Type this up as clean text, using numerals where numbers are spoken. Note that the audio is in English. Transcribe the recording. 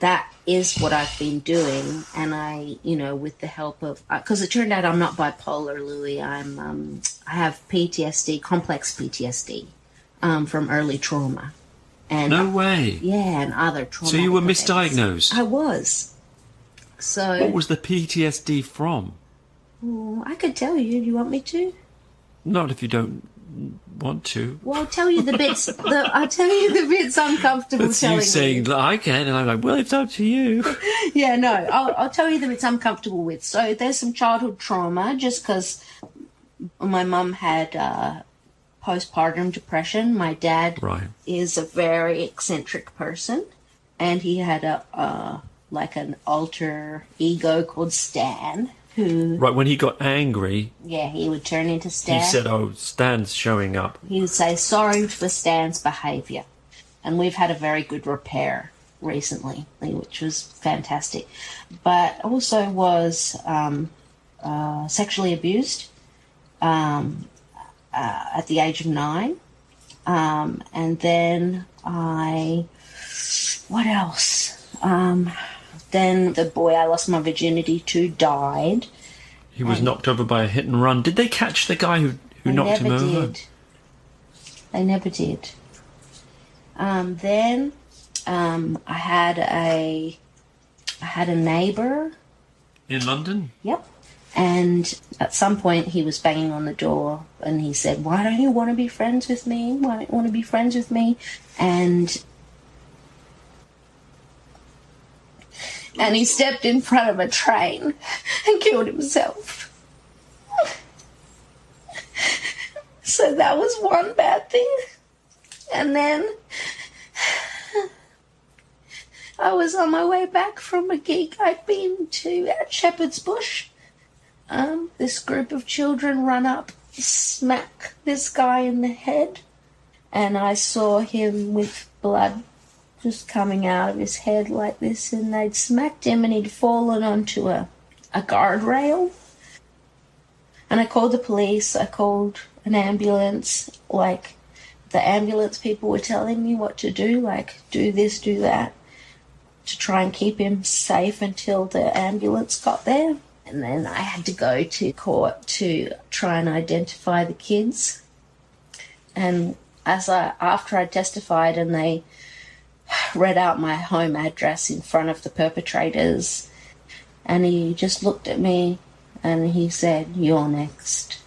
that is what I've been doing. And I, with the help of, because it turned out I'm not bipolar, Louis. I have PTSD, complex PTSD, from early trauma. And no way. Yeah, and other trauma. So you were misdiagnosed? I was. So what was the PTSD from? Oh, I could tell you. Do you want me to? Not if you don't want to. Well, I'll tell you the bits. I'll tell you the bits I'm comfortable That's telling you saying you. I can, and I'm like, well, it's up to you. Yeah, no, I'll tell you the bits I'm comfortable with. So there's some childhood trauma, just because my mum had postpartum depression. My dad is a very eccentric person, and he had like an alter ego called Stan. Right, when he got angry... Yeah, he would turn into Stan. He said, oh, Stan's showing up. He would say, sorry for Stan's behaviour. And we've had a very good repair recently, which was fantastic. But also was sexually abused at the age of 9. And then what else? Then the boy I lost my virginity to died. He was knocked over by a hit and run. Did they catch the guy who knocked him over? They never did. Then I had a neighbour. In London? Yep. And at some point he was banging on the door and he said, why don't you want to be friends with me? Why don't you want to be friends with me? And he stepped in front of a train and killed himself. So that was one bad thing. And then I was on my way back from a gig I'd been to at Shepherd's Bush. This group of children run up, smack this guy in the head, and I saw him with blood just coming out of his head like this, and they'd smacked him and he'd fallen onto a guardrail. And I called the police, I called an ambulance, like the ambulance people were telling me what to do, like do this, do that, to try and keep him safe until the ambulance got there. And then I had to go to court to try and identify the kids. And after I testified and they read out my home address in front of the perpetrators, and he just looked at me and he said, you're next.